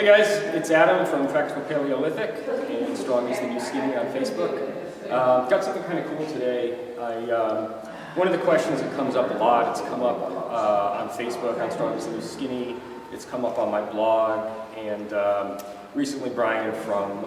Hey guys, it's Adam from Practical Paleolithic and Strong is the New Skinny on Facebook. Got something kind of cool today. One of the questions that comes up a lot, it's come up on Facebook on Strong is the New Skinny, it's come up on my blog, and recently Brian from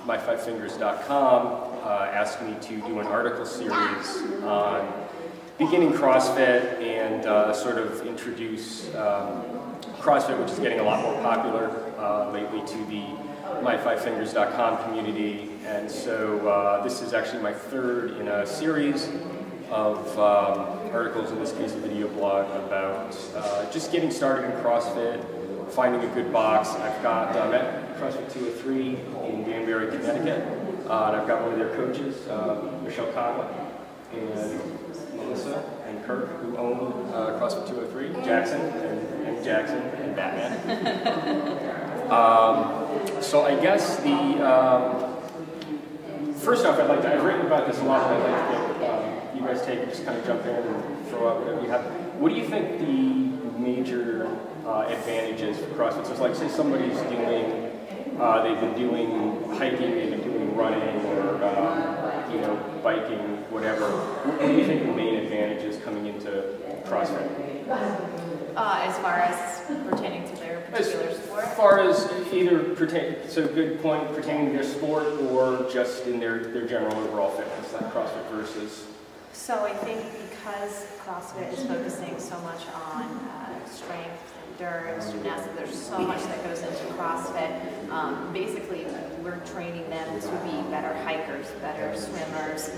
my5fingers.com asked me to do an article series on beginning CrossFit and sort of introduce CrossFit, which is getting a lot more popular lately, to the my5fingers.com community. And so this is actually my third in a series of articles, in this case a video blog, about just getting started in CrossFit, finding a good box. I've got, I'm at CrossFit 203 in Danbury, Connecticut, and I've got one of their coaches, Michelle Conley, and Melissa and Kirk, who own CrossFit 203, Jackson and Batman. So I guess the first off, I've written about this a lot, but I'd like to get you guys take it, just kind of jump in and throw out whatever you have. What do you think the major advantages for CrossFit? So it's like, say somebody's doing, they've been doing hiking, they've been doing running, or you know, biking, whatever. What do you think the main advantage is coming into CrossFit? As far as pertaining to their particular sport? As far as either good point, pertaining to their sport or just in their general overall fitness, like CrossFit versus. So I think because CrossFit is focusing so much on strength, endurance, gymnastics, there's so much that goes into CrossFit. Basically, we're training them to be better hikers, better swimmers,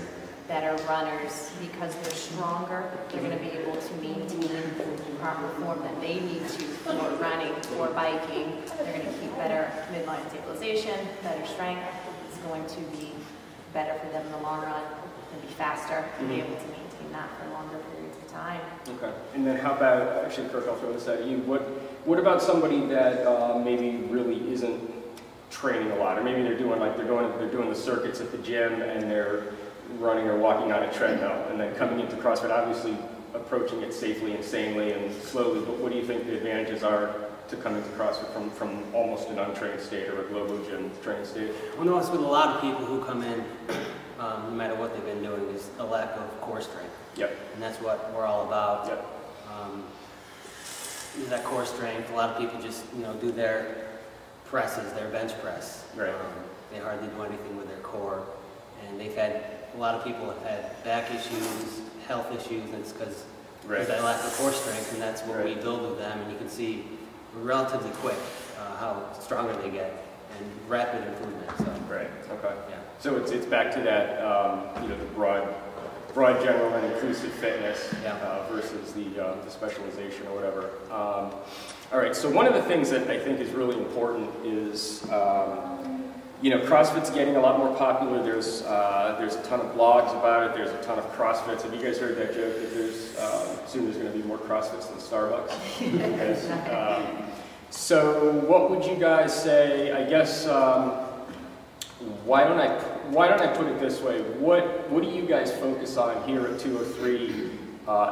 better runners. Because they're stronger, they're going to be able to maintain the proper form that they need to for running, for biking. They're going to keep better midline stabilization, better strength. It's going to be better for them in the long run, and be faster, and be able to maintain that for longer periods of time. Okay. And then how about, actually Kirk, I'll throw this at you. What about somebody that maybe really isn't training a lot, or maybe they're doing the circuits at the gym and they're running or walking on a treadmill, and then coming into CrossFit, obviously approaching it safely and sanely and slowly, but what do you think the advantages are to coming to CrossFit from almost an untrained state or a global gym trained state? Well, notice with a lot of people who come in, no matter what they've been doing, is a lack of core strength. Yep. And that's what we're all about. Yep. That core strength, a lot of people just, do their presses, their bench press. Right. They hardly do anything with their core. And a lot of people have had back issues, health issues, and it's because of that lack of core strength, and that's what we build with them. And you can see relatively quick how stronger they get and rapid improvement. So. Right. Okay. Yeah. So it's back to that the broad general and inclusive fitness versus the specialization or whatever. All right. So one of the things that I think is really important is CrossFit's getting a lot more popular. There's a ton of blogs about it. There's a ton of CrossFits. Have you guys heard that joke that soon there's going to be more CrossFits than Starbucks? So what would you guys say? I guess why don't I put it this way? What do you guys focus on here at 203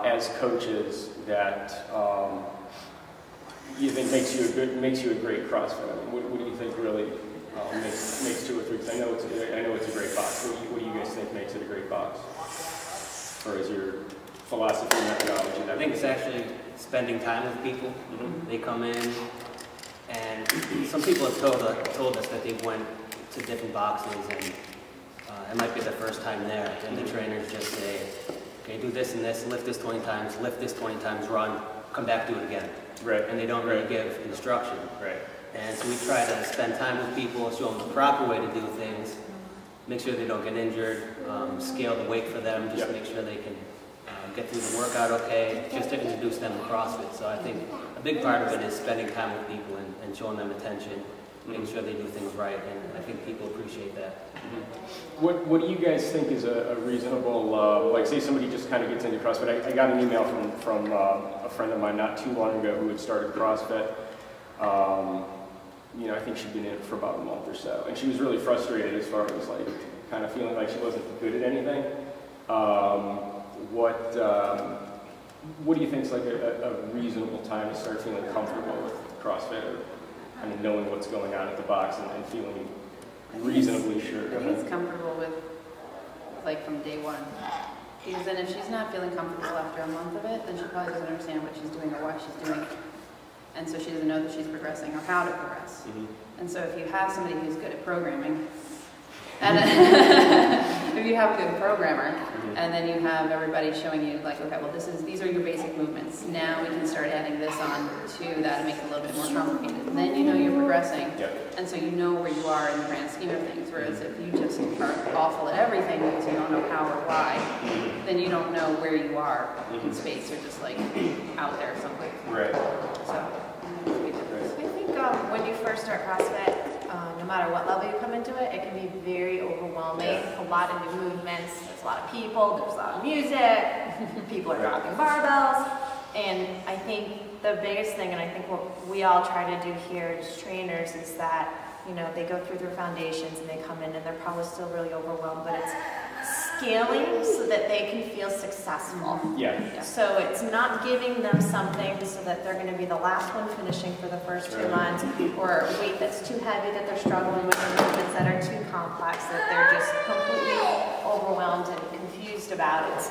as coaches that you think makes you a great CrossFit? I mean, what do you think really makes 203? Because I know it's a great box. What do you guys think makes it a great box? Or is your philosophy and methodology? I think it's actually spending time with people. Mm-hmm. They come in, and some people have told us that they went to different boxes, and it might be the first time there, and the trainers just say, okay, do this and this, lift this 20 times, lift this 20 times, run, come back, do it again. Right. And they don't really give instruction. Right. And so we try to spend time with people, show them the proper way to do things, make sure they don't get injured, scale the weight for them, just make sure they can get through the workout okay, just to introduce them to CrossFit. So I think a big part of it is spending time with people and showing them attention, making sure they do things right, and I think people appreciate that. What do you guys think is a reasonable, like say somebody just kind of gets into CrossFit. I got an email from a friend of mine not too long ago who had started CrossFit. I think she'd been in it for about a month or so, and she was really frustrated as far as like kind of feeling like she wasn't good at anything. What do you think is like a reasonable time to start feeling comfortable with CrossFit? kind of knowing what's going on at the box and feeling reasonably sure. I think it's comfortable with, like, from day one. Because then if she's not feeling comfortable after a month of it, then she probably doesn't understand what she's doing or why she's doing it. And so she doesn't know that she's progressing or how to progress. And so if you have somebody who's good at programming, and if you have a good programmer, and then you have everybody showing you, like, okay, well, these are your basic movements. Now we can start adding this on to that and make it a little bit more complicated. Then you know you're progressing, and so you know where you are in the grand scheme of things. Whereas if you just are awful at everything because you don't know how or why, then you don't know where you are in space. You're just like out there somewhere. Right. So I think when you first start CrossFit, no matter what level you come into it, it can be very overwhelming. A lot of new movements, there's a lot of people, there's a lot of music, people are dropping barbells, and I think the biggest thing, and I think what we all try to do here as trainers, is that, you know, they go through their foundations and they come in and they're probably still really overwhelmed, but it's scaling so that they can feel successful. So it's not giving them something so that they're going to be the last one finishing for the first 2 months, or weight that's too heavy that they're struggling with, or movements that are too complex that they're just completely overwhelmed and confused about. It's,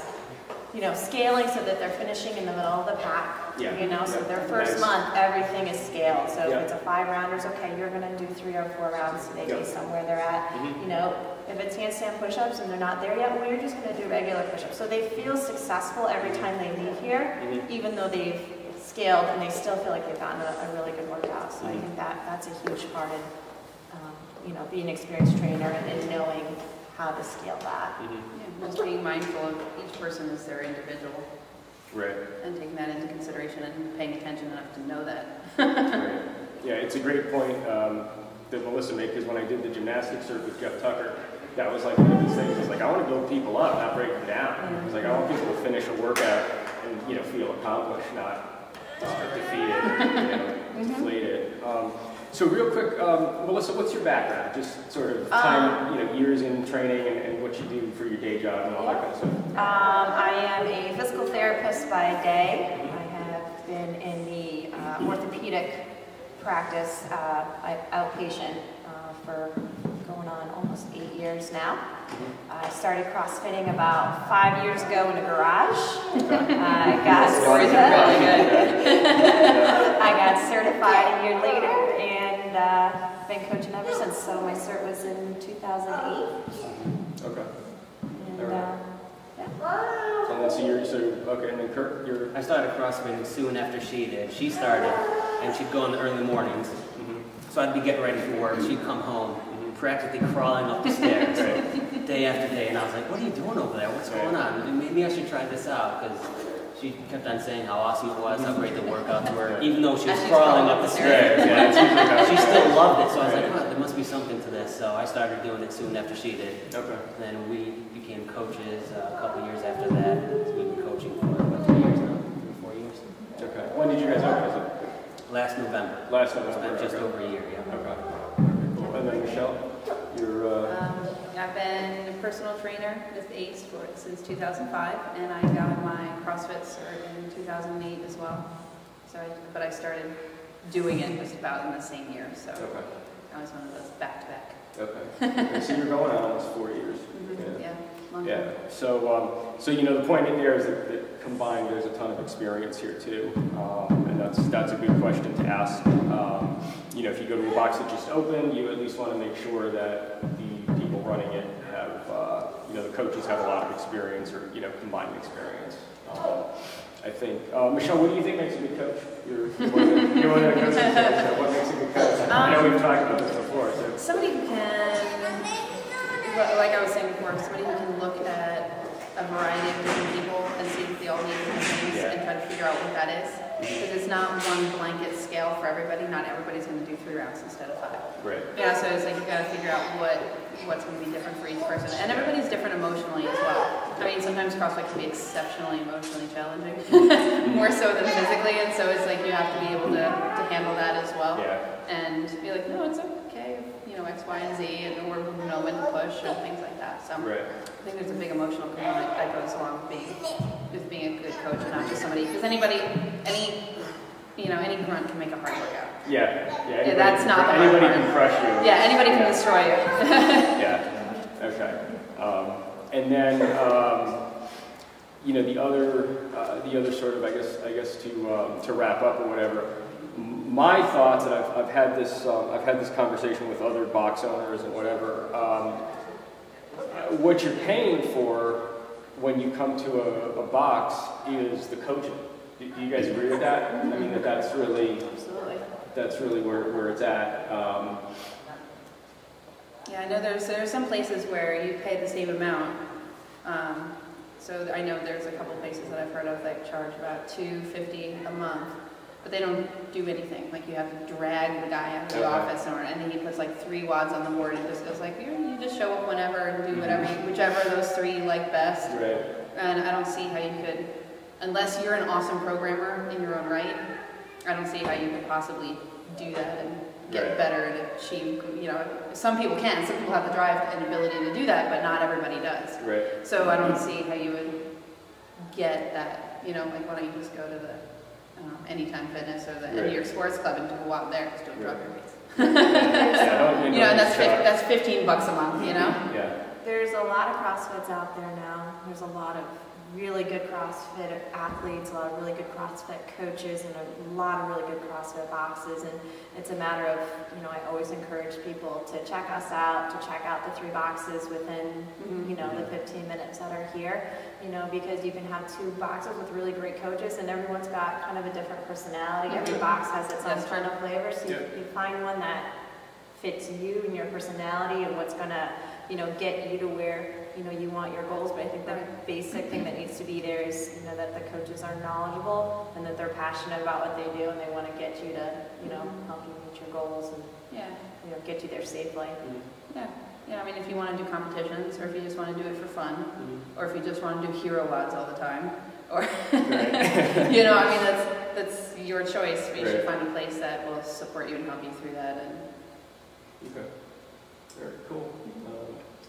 you know, scaling so that they're finishing in the middle of the pack. You know, so their first month, everything is scaled. So if it's a 5-rounders, okay, you're going to do 3 or 4 rounds today based on where they're at. You know, if it's handstand push-ups and they're not there yet, well, you're just going to do regular push-ups. So they feel successful every time they leave here, even though they've scaled and they still feel like they've gotten a really good workout. So I think that's a huge part in, you know, being an experienced trainer and knowing how to scale that. just being mindful of each person as their individual. Right. And taking that into consideration and paying attention enough to know that. Right. Yeah, it's a great point that Melissa made, because when I did the gymnastics cert with Jeff Tucker, that was like one of these things. It's like, I want to build people up, not break them down. It's like, I want people to finish a workout and, you know, feel accomplished, not defeated, deflated. So real quick, Melissa, what's your background? Just sort of time, years in training and what you do for your day job and all that kind of stuff. I am a physical therapist by day. I have been in the orthopedic practice, outpatient, for going on almost 8 years now. I started CrossFitting about 5 years ago in a garage. I got certified a year later, and been coaching ever since. So my cert was in 2008. Okay. And, And then and then Kurt, you're... I started CrossFitting soon after she did. She started, and she'd go in the early mornings. So I'd be getting ready for work. She'd come home, practically crawling up the stairs, day after day. And I was like, "What are you doing over there? What's going on? Maybe I should try this out." Because she kept on saying how awesome it was, how great the workouts were, even though she was crawling up the stairs. She still loved it. So I was like, "Oh, there must be something to this." So I started doing it soon after she did. Okay. And then we became coaches a couple years after that. So we've been coaching for about 3 years now, 3 or 4 years. Okay. When did you guys open? Last November. Last November. Just over a year, yeah. Okay. Cool. And then Michelle, you're... I've been a personal trainer with ACE since 2005, and I got my CrossFit cert in 2008 as well. So, but I started doing it just about in the same year, so I was one of those back-to-back. Okay. So you're going on almost 4 years. Yeah. Long Yeah. time. So, the point in there is that combined, there's a ton of experience here too, and that's a good question to ask. If you go to a box that just opened, you at least want to make sure that the people running it have, the coaches have a lot of experience or combined experience. I think, Michelle, what do you think makes a good coach? You're one of the coaches, so what makes a good coach? I know we've talked about this before. So. Somebody who can, like I was saying before, somebody who can look at a variety of different people and see if they all need different things and try to figure out what that is. Because it's not one blanket scale for everybody. Not everybody's going to do 3 rounds instead of 5. Right. Yeah, so it's like you've got to figure out what's going to be different for each person. And everybody's different emotionally as well. I mean, sometimes CrossFit can be exceptionally emotionally challenging, more so than physically, and so it's like you have to be able to handle that as well. Yeah. And be like, no, it's okay, X, Y, and Z, and or know when to push and things like that. So I think there's a big emotional component that goes along with being a good coach and not just somebody, because any grunt can make a hard workout. Anybody that's not the hard anybody part. can crush you. Yeah, anybody can destroy you. Yeah. Okay. And then you know, the other sort of, I guess to wrap up or whatever. My thoughts, and I've had this conversation with other box owners and whatever. What you're paying for when you come to a box is the coaching. Do you guys agree with that? I mean, that's really where it's at. Yeah, I know there's some places where you pay the same amount. So I know there's a couple places that I've heard of that charge about $250 a month, but they don't do anything. Like you have to drag the guy out of the office, and then he puts like 3 wads on the board and just goes like, you just show up whenever and do whatever, whichever of those 3 you like best. Right. And I don't see how you could, unless you're an awesome programmer in your own right, I don't see how you could possibly do that and get better and achieve, you know, some people can, some people have the drive and ability to do that, but not everybody does. Right. So I don't see how you would get that, you know, like why don't you just go to the Anytime Fitness or the New York Sports Club and do a walk there, just do a drug race. You know, and that's $15 a month, you know? Yeah. There's a lot of CrossFits out there now. There's a lot of really good CrossFit athletes, a lot of really good CrossFit coaches, and a lot of really good CrossFit boxes. And it's a matter of, you know, I always encourage people to check us out, to check out the 3 boxes within, you know, the 15 minutes that are here, you know, because you can have 2 boxes with really great coaches, and everyone's got kind of a different personality. Every box has its own kind of flavor, so you find one that fits you and your personality and what's going to, you know, get you to where, you know, you want your goals. But I think the basic thing that needs to be there is, you know, that the coaches are knowledgeable and that they're passionate about what they do and they want to get you to, you know, help you meet your goals and, you know, get you there safely. Yeah, I mean, if you want to do competitions, or if you just want to do it for fun, or if you just want to do hero wads all the time, or, you know, I mean, that's your choice, but you should find a place that will support you and help you through that. Okay. All right, cool.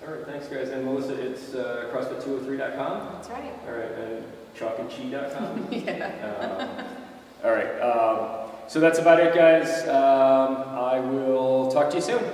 All right, thanks guys. And Melissa, it's CrossFit203.com? That's right. All right, and chalkandchi.com? Yeah. All right, so that's about it, guys. I will talk to you soon.